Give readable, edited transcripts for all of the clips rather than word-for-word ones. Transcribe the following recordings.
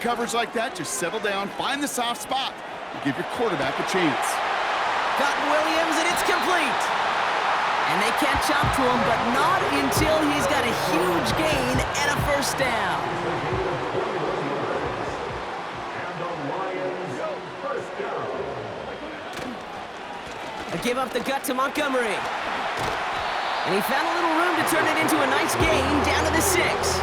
Coverage like that, just settle down, find the soft spot, and give your quarterback a chance. Got Williams, and it's complete. And they catch up to him, but not until he's got a huge gain and a first down. A give up the gut to Montgomery. And he found a little room to turn it into a nice gain down to the 6.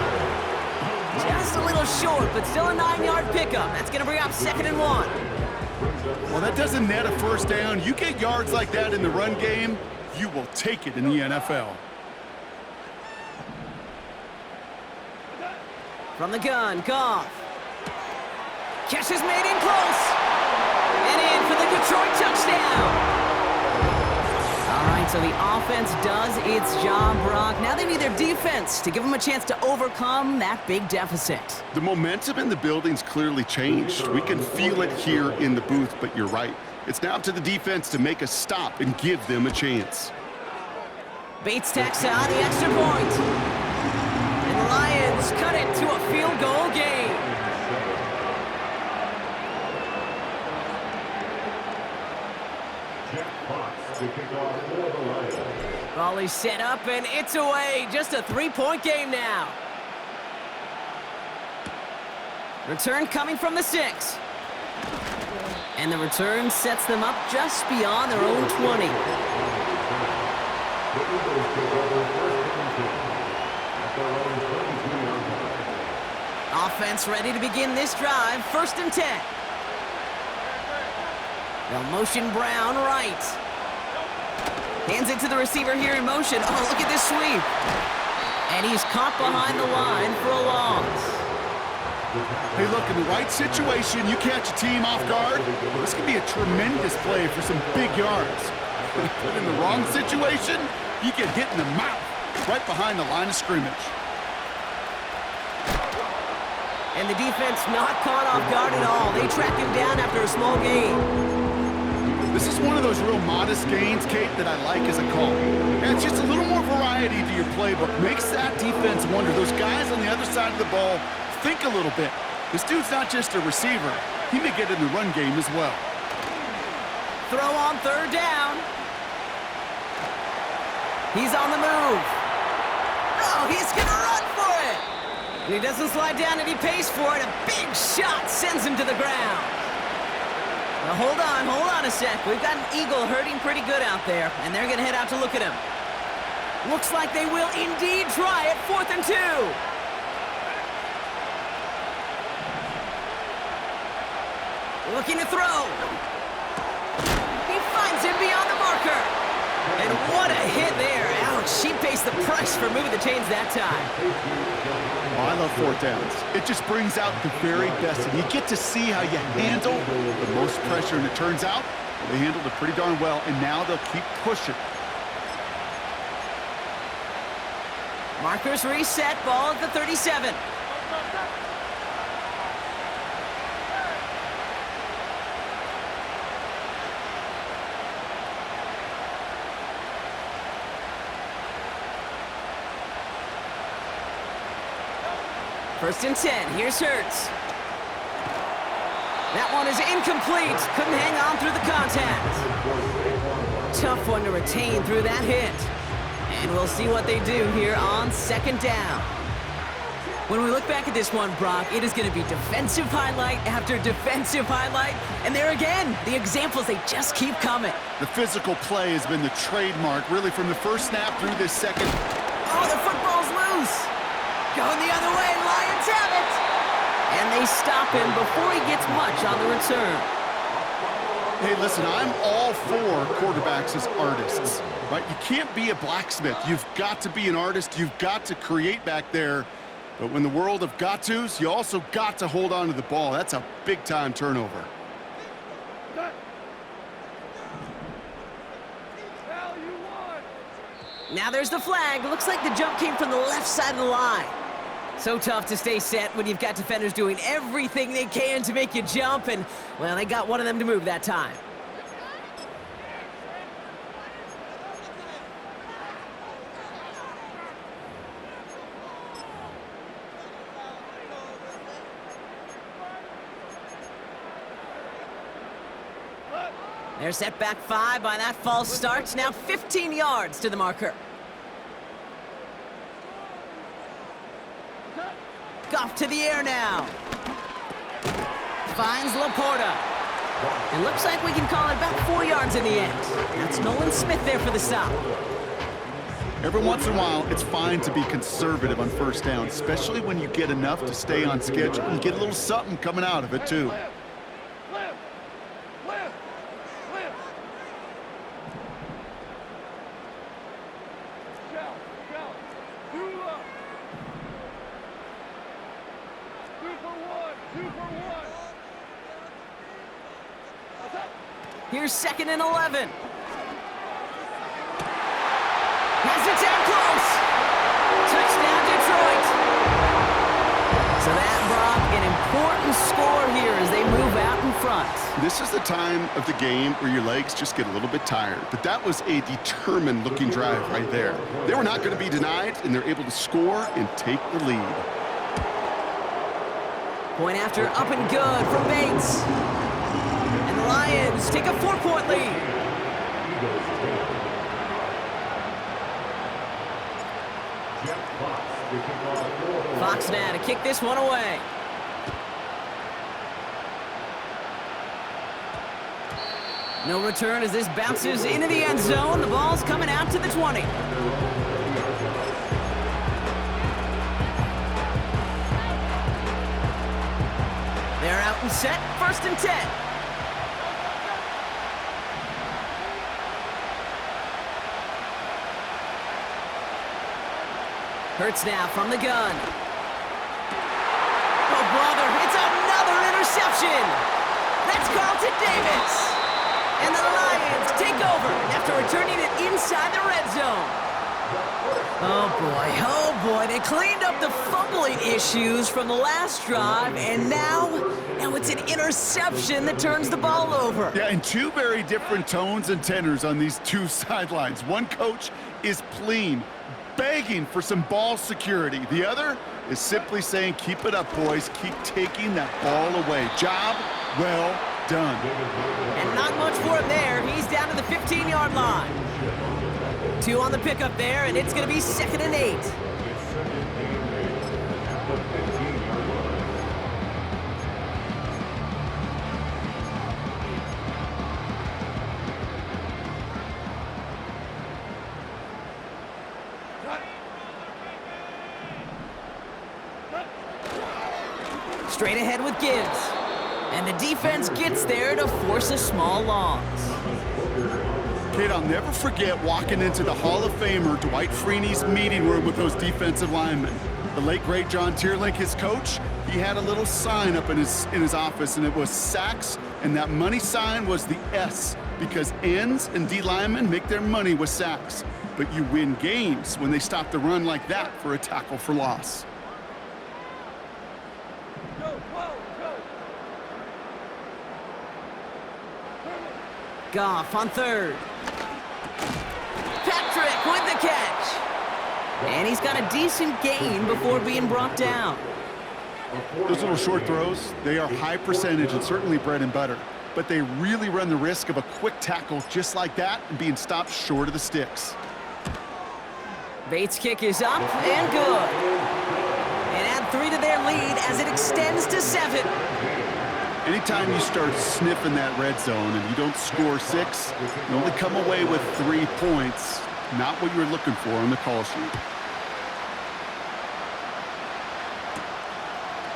Just a little short, but still a 9-yard pickup. That's going to bring up 2nd and 1. Well, that doesn't net a first down. You get yards like that in the run game, you will take it in the NFL. From the gun, Goff. Catch is made in close. And in for the Detroit touchdown. All right, so the offense does its job, Brock. Now they need their defense to give them a chance to overcome that big deficit. The momentum in the building's clearly changed. We can feel it here in the booth, but you're right. It's now up to the defense to make a stop and give them a chance. Bates tacks out the extra point. And the Lions cut it to a field goal game. Ball is set up, and it's away. Just a 3-point game now. Return coming from the 6. And the return sets them up just beyond their own 20. Offense ready to begin this drive. 1st and 10. They'll motion Brown right. Hands it to the receiver here in motion. Oh, look at this sweep. And he's caught behind the line for a loss. Hey, look, in the right situation, you catch a team off guard. This could be a tremendous play for some big yards. But in the wrong situation, you get hit in the mouth right behind the line of scrimmage. And the defense not caught off guard at all. They track him down after a small gain. This is one of those real modest gains, Kate, that I like as a call. And it's just a little more variety to your playbook. Makes that defense wonder. Those guys on the other side of the ball think a little bit. This dude's not just a receiver. He may get in the run game as well. Throw on 3rd down. He's on the move. Oh, he's going to run for it. And he doesn't slide down, and he pays for it. A big shot sends him to the ground. Now hold on a sec. We've got an Eagle hurting pretty good out there, and they're going to head out to look at him. Looks like they will indeed try it. 4th and 2. Looking to throw. He finds him beyond the marker. And what a hit there. Ouch, she pays the price for moving the chains that time. Oh, I love 4th downs. It just brings out the very best. And you get to see how you handle the most pressure. And it turns out they handled it pretty darn well. And now they'll keep pushing. Markers reset. Ball at the 37. First and 10. Here's Hurts. That one is incomplete. Couldn't hang on through the contact. Tough one to retain through that hit. And we'll see what they do here on 2nd down. When we look back at this one, Brock, it is going to be defensive highlight after defensive highlight. And there again, the examples, they just keep coming. The physical play has been the trademark, really, from the first snap through this second. Oh, the football's loose. Going the other way, Lions have it. And they stop him before he gets much on the return. Hey, listen, I'm all for quarterbacks as artists, right? You can't be a blacksmith. You've got to be an artist. You've got to create back there. But when the world of got-tos, you also got to hold on to the ball. That's a big-time turnover. Now there's the flag. Looks like the jump came from the left side of the line. So tough to stay set when you've got defenders doing everything they can to make you jump, and, well, they got one of them to move that time. They're set back 5 by that false start. Now 15 yards to the marker. Goff to the air now. Finds Laporta. It looks like we can call it about 4 yards in the end. That's Nolan Smith there for the stop. Every once in a while, it's fine to be conservative on first down, especially when you get enough to stay on schedule and get a little something coming out of it, too. Here's 2nd and 11. Has it down close. Touchdown, Detroit. So that brought an important score here as they move out in front. This is the time of the game where your legs just get a little bit tired. But that was a determined-looking drive right there. They were not going to be denied, and they're able to score and take the lead. Point after up and good from Bates. And the Lions take a 4-point lead. Fox now to kick this one away. No return as this bounces into the end zone. The ball's coming out to the 20. They're out and set, 1st and 10. Hurts now from the gun. Oh, brother, it's another interception. That's Carlton Davis. And the Lions take over after returning it inside the red zone. Oh, boy, they cleaned up the fumbling issues from the last drive, and now it's an interception that turns the ball over. Yeah, and 2 very different tones and tenors on these 2 sidelines. One coach is pleading, begging for some ball security. The other is simply saying, keep it up, boys. Keep taking that ball away. Job well done. And not much for him there. He's down to the 15-yard line. 2 on the pickup there, and it's going to be 2nd and 8. Straight ahead with Gibbs. And the defense gets there to force a small loss. Kid, I'll never forget walking into the Hall of Famer Dwight Freeney's meeting room with those defensive linemen. The late, great John Tierlink, his coach, he had a little sign up in his office, and it was sacks, and that money sign was the S, because ends and D linemen make their money with sacks. But you win games when they stop the run like that for a tackle for loss. Goff on 3rd. Patrick with the catch. And he's got a decent gain before being brought down. Those little short throws, they are high percentage and certainly bread and butter. But they really run the risk of a quick tackle just like that and being stopped short of the sticks. Bates' kick is up and good. And add 3 to their lead as it extends to 7. Anytime you start sniffing that red zone and you don't score 6, you only come away with 3 points. Not what you were looking for on the call sheet.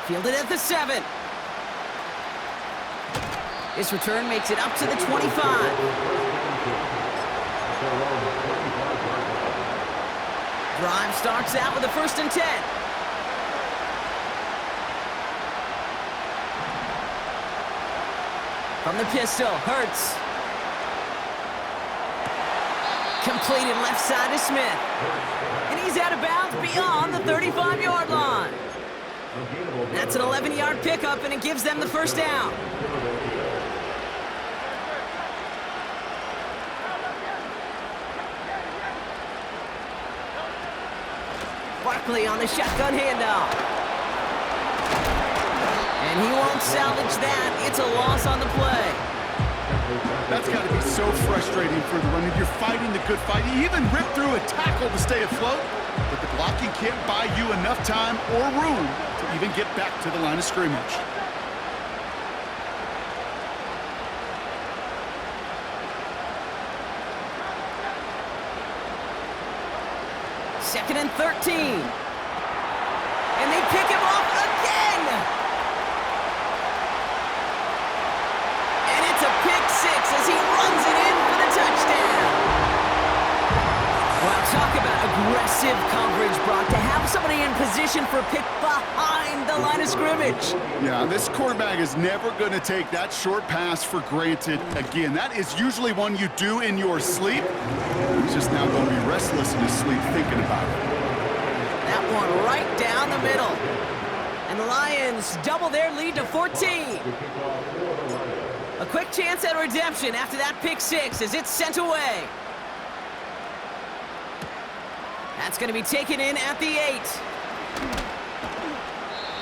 Fielded at the 7. This return makes it up to the 25. Drive starts out with a 1st and 10. From the pistol, Hurts. Completed left side to Smith. And he's out of bounds beyond the 35-yard line. That's an 11-yard pickup, and it gives them the 1st down. Barkley on the shotgun handoff. And he won't salvage that. It's a loss on the play. That's got to be so frustrating for the runner. You're fighting the good fight. You even ripped through a tackle to stay afloat, but the blocking can't buy you enough time or room to even get back to the line of scrimmage. Second and 13. And they pick him off again. And it's a pick six as he runs it in for the touchdown. Well, talk about aggressive coverage, Brock, to have somebody in position for a pick behind the line of scrimmage. Yeah, this quarterback is never going to take that short pass for granted again. That is usually one you do in your sleep. He's just now going to be restless in his sleep thinking about it. That one right down the middle. And the Lions double their lead to 14. A quick chance at redemption after that pick six as it's sent away. That's going to be taken in at the 8.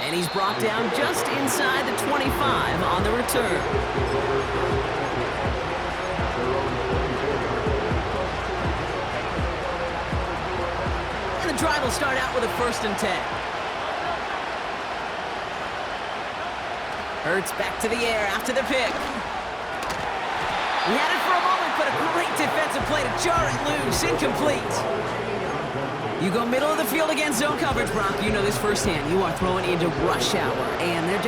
And he's brought down just inside the 25 on the return. And the drive will start out with a 1st and 10. Hurts back to the air after the pick. He had it for a moment, but a great defensive play to jar it loose. Incomplete. You go middle of the field against zone coverage, Brock. You know this firsthand. You are throwing into rush hour, and there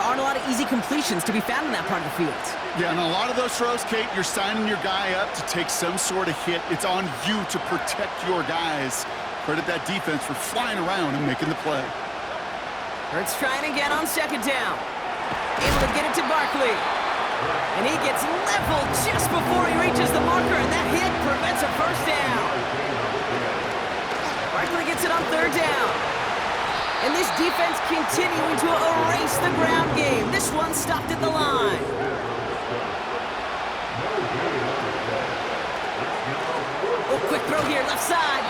aren't a lot of easy completions to be found in that part of the field. Yeah, and a lot of those throws, Kate, you're signing your guy up to take some sort of hit. It's on you to protect your guys. Credit that defense for flying around and making the play. Hurts trying again on 2nd down. Able to get it to Barkley. And he gets leveled just before he reaches the marker, and that hit prevents a 1st down. Barkley gets it on 3rd down. And this defense continuing to erase the ground game. This one stopped at the line. Oh, quick throw here, left side.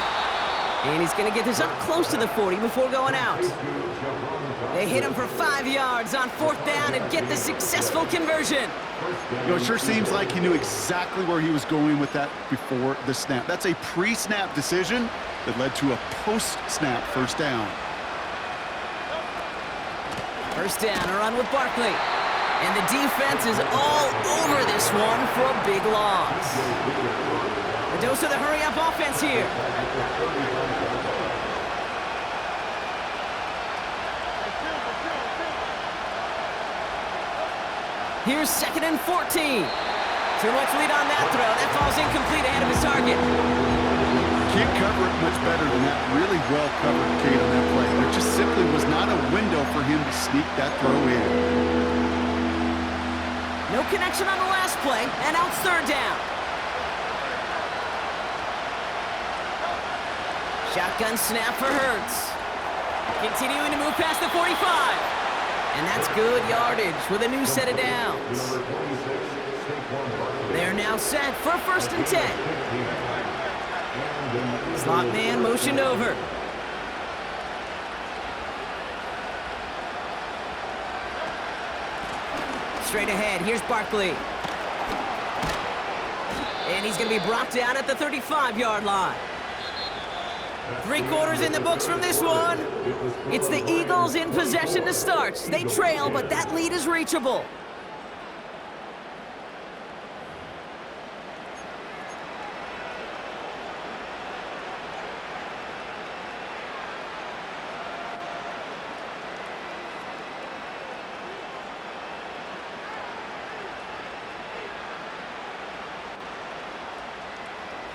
And he's going to get this up close to the 40 before going out. They hit him for 5 yards on 4th down and get the successful conversion. You know, it sure seems like he knew exactly where he was going with that before the snap. That's a pre-snap decision that led to a post-snap 1st down. 1st down, a run with Barkley. And the defense is all over this one for a big loss. A dose of the hurry-up offense here. Here's 2nd and 14. Too much lead on that throw. That falls incomplete ahead of his target. Can't cover it much better than that. Really well covered, Kate, on that play. There just simply was not a window for him to sneak that throw in. No connection on the last play, and out 3rd down. Shotgun snap for Hurts. Continuing to move past the 45. And that's good yardage with a new set of downs. They're now set for 1st and 10. Slot man motioned over. Straight ahead, here's Barkley. And he's going to be brought down at the 35-yard line. 3 quarters in the books from this one. It's the Eagles in possession to start. They trail, but that lead is reachable.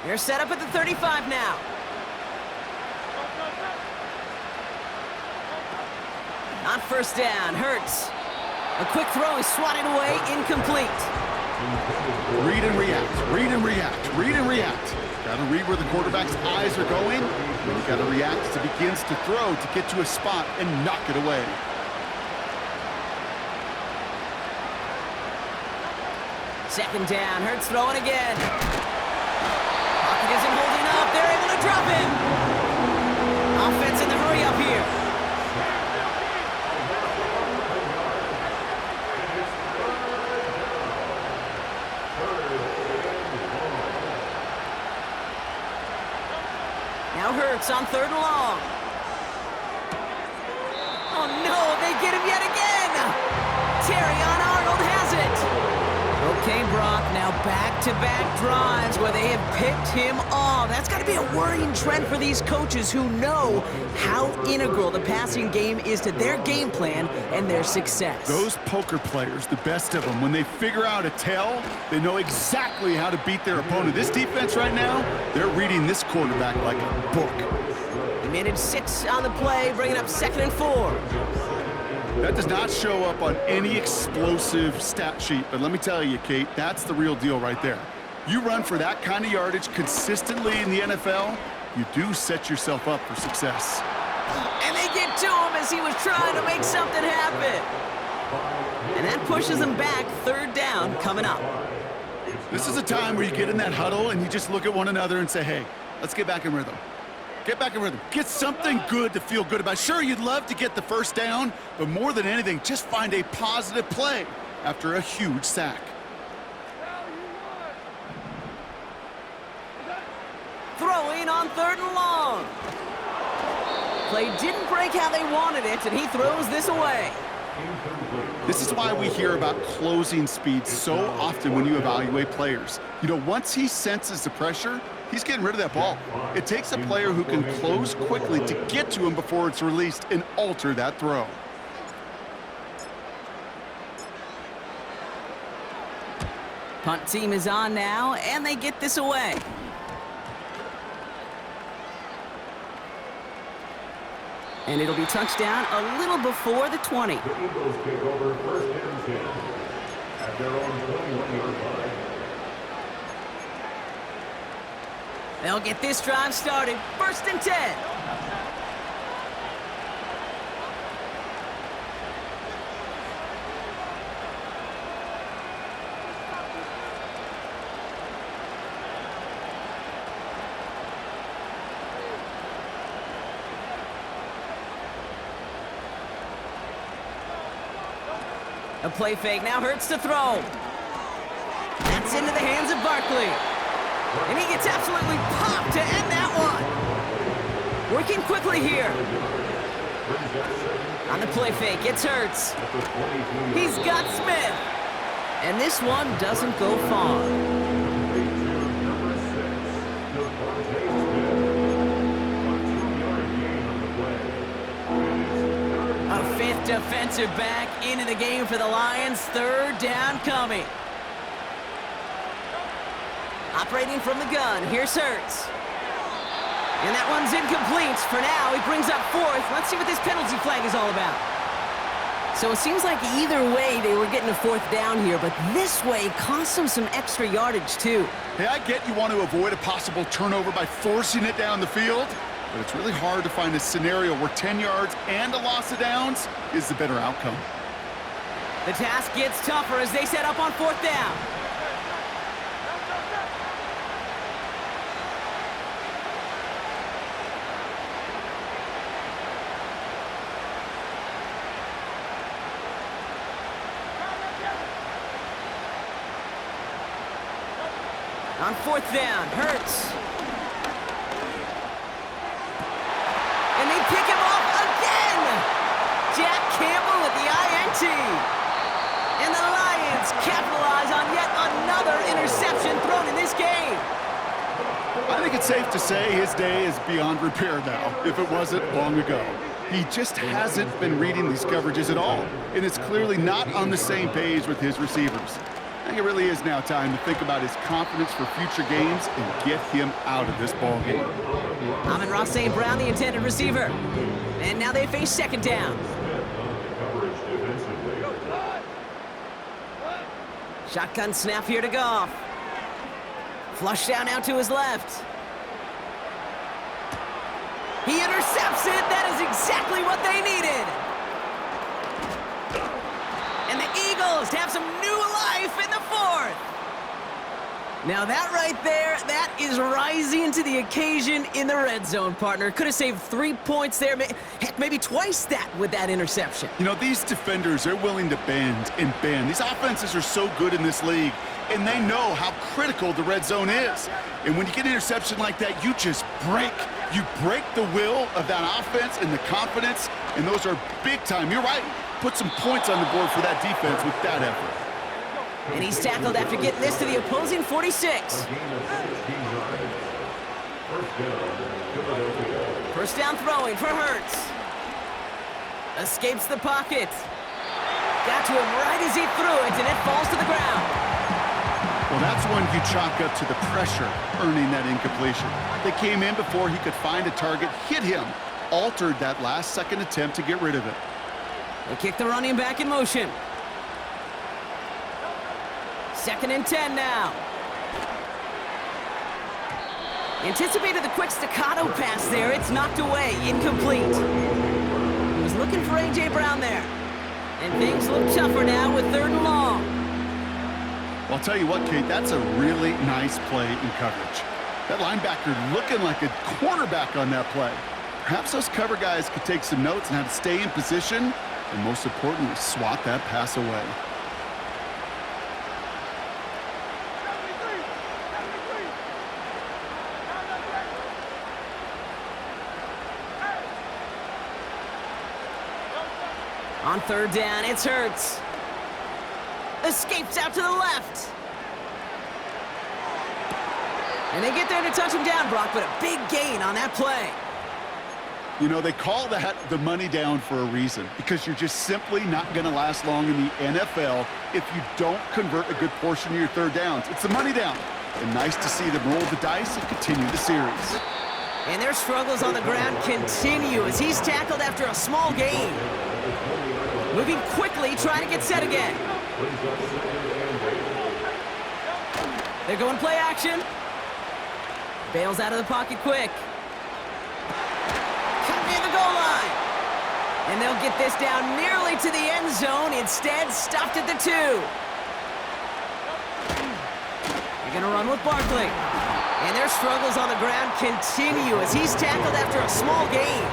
They're set up at the 35 now. On 1st down, Hurts. A quick throw is swatted away, incomplete. Read and react, read and react, read and react. Got to read where the quarterback's eyes are going. Then you got to react as he begins to throw to get to a spot and knock it away. Second down, Hurts throwing again. Pocket isn't holding up. They're able to drop him. Offense in the hurry up here. Now Hurts on 3rd and long. Oh no, they get him yet again! Terrion Arnold has it! Okay, Brock, now back-to-back drives where they have picked him off. That's got to be a worrying trend for these coaches who know how integral the passing game is to their game plan and their success. Those poker players, the best of them, when they figure out a tell, they know exactly how to beat their opponent. This defense right now, they're reading this quarterback like a book. He managed 6 on the play, bringing up 2nd and 4. That does not show up on any explosive stat sheet, but let me tell you, Kate, that's the real deal right there. You run for that kind of yardage consistently in the NFL, you do set yourself up for success. And they get to him as he was trying to make something happen. And that pushes him back, 3rd down coming up. This is a time where you get in that huddle and you just look at one another and say, hey, let's get back in rhythm. Get back in rhythm. Get something good to feel good about. Sure, you'd love to get the 1st down, but more than anything, just find a positive play after a huge sack. Throwing on 3rd and long. Play didn't break how they wanted it, and he throws this away. This is why we hear about closing speed so often when you evaluate players. You know, once he senses the pressure, he's getting rid of that ball. It takes a player who can close quickly to get to him before it's released and alter that throw. Punt team is on now, and they get this away. And it'll be touchdown a little before the 20. The Eagles kick over 1st and 10 at their own 21-yard line. They'll get this drive started. 1st and 10. A play fake now Hurts to throw. That's into the hands of Barkley. And he gets absolutely popped to end that one. Working quickly here. On the play fake, it's Hurts. He's got Smith. And this one doesn't go far. A 5th defensive back into the game for the Lions. 3rd down coming. Operating from the gun, here's Hurts. And that one's incomplete. For now, he brings up 4th. Let's see what this penalty flag is all about. So it seems like either way they were getting a 4th down here, but this way cost them some extra yardage too. Hey, I get you want to avoid a possible turnover by forcing it down the field, but it's really hard to find a scenario where 10 yards and a loss of downs is the better outcome. The task gets tougher as they set up on 4th down. On 4th down, Hurts. And they pick him off again! Jack Campbell with the INT. And the Lions capitalize on yet another interception thrown in this game. I think it's safe to say his day is beyond repair now, if it wasn't long ago. He just hasn't been reading these coverages at all, and it's clearly not on the same page with his receivers. I think it really is now time to think about his confidence for future games and get him out of this ball game. Amon-Ra St. Brown, the intended receiver. And now they face 2nd down. Shotgun snap here to Goff. Flush down now to his left. He intercepts it. That is exactly what they needed. And the Eagles have some new life in the 4th. Now that right there, that is rising to the occasion in the red zone, partner. Could have saved 3 points there. Heck, maybe twice that with that interception. You know, these defenders, they're willing to bend and bend. These offenses are so good in this league, and they know how critical the red zone is. And when you get an interception like that, you just break. You break the will of that offense and the confidence, and those are big time. You're right. Put some points on the board for that defense with that effort. And he's tackled after getting this to the opposing 46. First down throwing for Hurts. Escapes the pocket. Got to him right as he threw it, and it falls to the ground. Well, that's one you chalk up to the pressure earning that incompletion. They came in before he could find a target, hit him, altered that last-second attempt to get rid of it. They kick the running back in motion. 2nd and 10 now. Anticipated the quick staccato pass there. It's knocked away, incomplete. He was looking for A.J. Brown there. And things look tougher now with 3rd and long. Well, I'll tell you what, Kate, that's a really nice play in coverage. That linebacker looking like a quarterback on that play. Perhaps those cover guys could take some notes on how to stay in position and, most importantly, swat that pass away. On 3rd down, it's Hurts. Escapes out to the left. And they get there to touch him down, Brock, but a big gain on that play. You know, they call that the money down for a reason, because you're just simply not going to last long in the NFL if you don't convert a good portion of your 3rd downs. It's the money down. And nice to see them roll the dice and continue the series. And their struggles on the ground continue as he's tackled after a small gain. Moving quickly, trying to get set again. They're going play action. Bails out of the pocket quick. Cut near the goal line. And they'll get this down nearly to the end zone. Instead, stopped at the 2. They're going to run with Barkley. And their struggles on the ground continue as he's tackled after a small gain.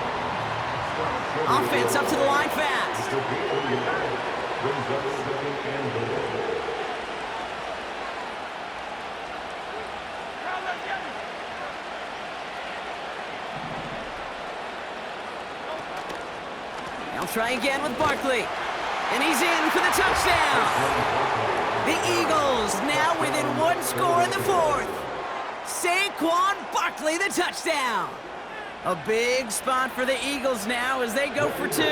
Offense up to the line fast. They'll try again with Barkley. And he's in for the touchdown. The Eagles now within 1 score in the 4th. Saquon Barkley, the touchdown. A big spot for the Eagles now as they go for 2.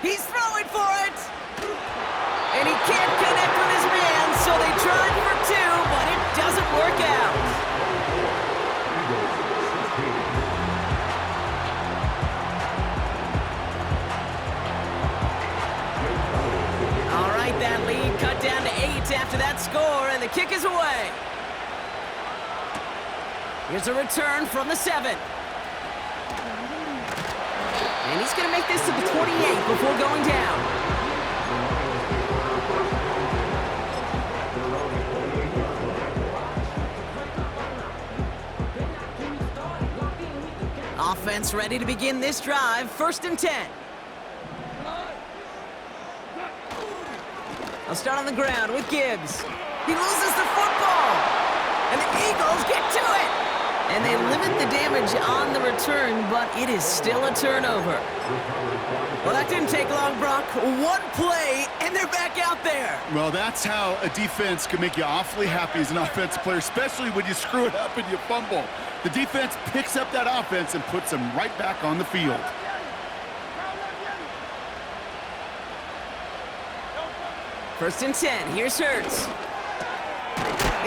He's throwing for it. And he can't connect with his man, so they tried for 2, but it doesn't work out. That lead cut down to 8 after that score, and the kick is away. Here's a return from the 7. And he's going to make this to the 28 before going down. Offense ready to begin this drive. 1st and 10. They'll start on the ground with Gibbs. He loses the football. And the Eagles get to it. And they limit the damage on the return, but it is still a turnover. Well, that didn't take long, Brock. 1 play, and they're back out there. Well, that's how a defense can make you awfully happy as an offensive player, especially when you screw it up and you fumble. The defense picks up that offense and puts them right back on the field. First and 10, here's Hurts.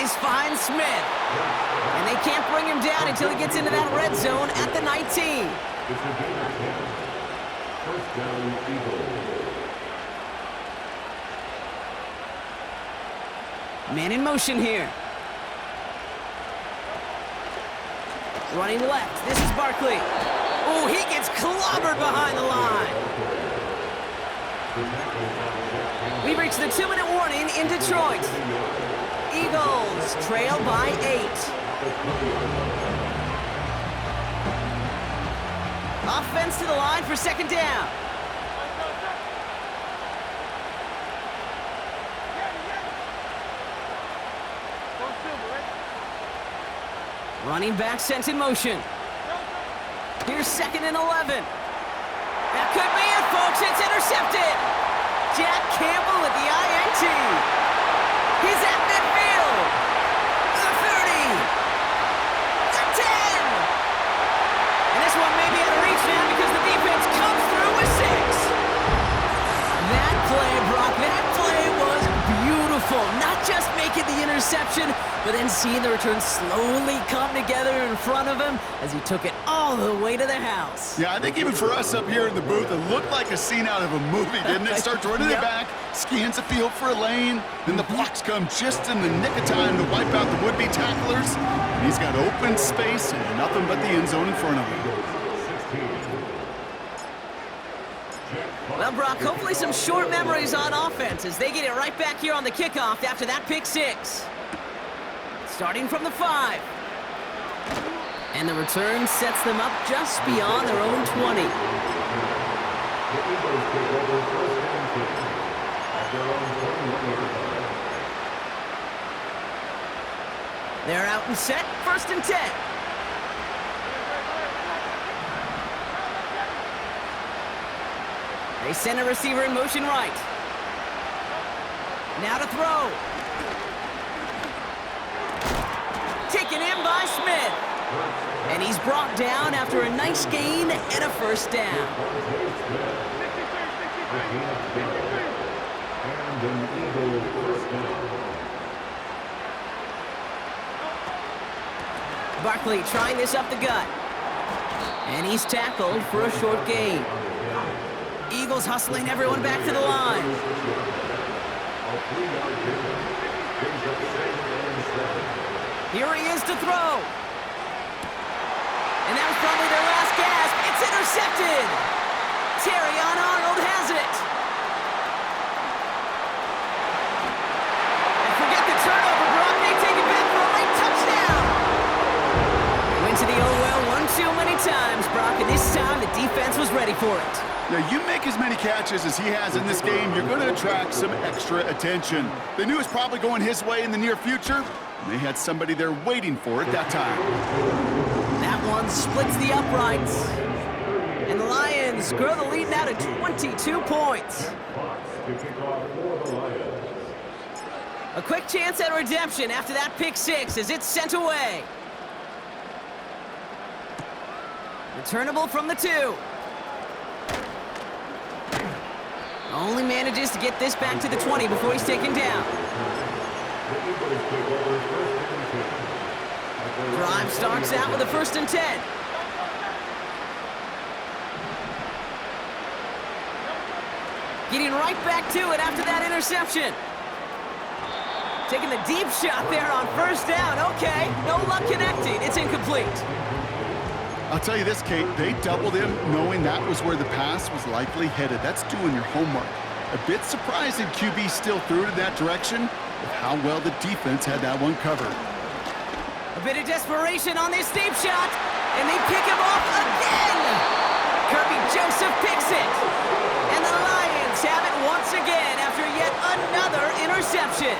He's fine Smith. And they can't bring him down until he gets into that red zone at the 19. Man in motion here. Running left, this is Barkley. Oh, he gets clobbered behind the line. We reach the 2-minute warning in Detroit. Eagles trail by 8. Offense to the line for 2nd down. Running back sent in motion. Here's 2nd and 11. That could be it, folks. It's intercepted. Jack Campbell with the INT. He's at midfield. The 30. The 10. And this one may be out of reach now because the defense comes through with 6. That play, Brock, that play was beautiful. Not just making the interception, but then seeing the return slowly come together in front of him as he took it all the way to the house. Yeah, I think even for us up here in the booth, it looked like a scene out of a movie, didn't it? Starts running it back, scans the field for a lane, then the blocks come just in the nick of time to wipe out the would-be tacklers. And he's got open space and nothing but the end zone in front of him. Well, Brock, hopefully some short memories on offense as they get it right back here on the kickoff after that pick 6. Starting from the 5. And the return sets them up just beyond their own 20. They're out and set, 1st and 10. They send a receiver in motion right. Now to throw. Taken in by Smith. And he's brought down after a nice gain and a 1st down. Barkley trying this up the gut. And he's tackled for a short gain. Eagles hustling everyone back to the line. Here he is to throw. And that was probably their last gasp. It's intercepted. Terrion Arnold has it. And forget the turnover, Brock. They take it back for a late touchdown. Went to the well one too many times, Brock, and this time the defense was ready for it. Now, you make as many catches as he has in this game, you're going to attract some extra attention. They knew it was probably going his way in the near future, and they had somebody there waiting for it that time. That one splits the uprights. And the Lions grow the lead now to 22 points. A quick chance at redemption after that pick 6 as it's sent away. Returnable from the 2. Only manages to get this back to the 20 before he's taken down. Drive starts out with a 1st and 10. Getting right back to it after that interception. Taking the deep shot there on 1st down. Okay, no luck connecting. It's incomplete. I'll tell you this, Kate, they doubled him knowing that was where the pass was likely headed. That's doing your homework. A bit surprising QB still threw it in that direction with how well the defense had that one covered. A bit of desperation on this deep shot, and they pick him off again! Kirby Joseph picks it, and the Lions have it once again after yet another interception.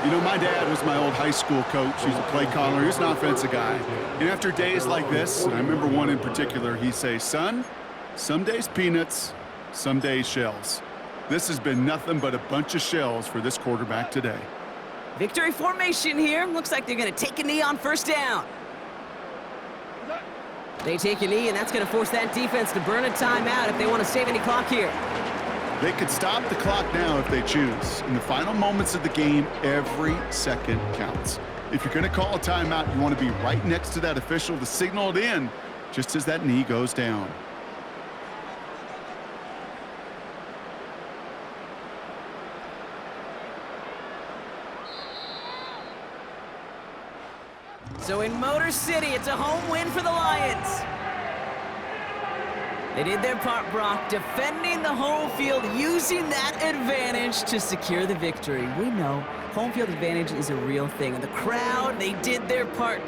You know, my dad was my old high school coach. He's a play caller. He was an offensive guy. And after days like this, and I remember one in particular, he'd say, son, some days peanuts, some days shells. This has been nothing but a bunch of shells for this quarterback today. Victory formation here. Looks like they're going to take a knee on 1st down. They take a knee, and that's going to force that defense to burn a timeout if they want to save any clock here. They could stop the clock now if they choose. In the final moments of the game, every second counts. If you're going to call a timeout, you want to be right next to that official to signal it in just as that knee goes down. So in Motor City, it's a home win for the Lions. They did their part, Brock, defending the home field, using that advantage to secure the victory. We know home field advantage is a real thing, and the crowd, they did their part too.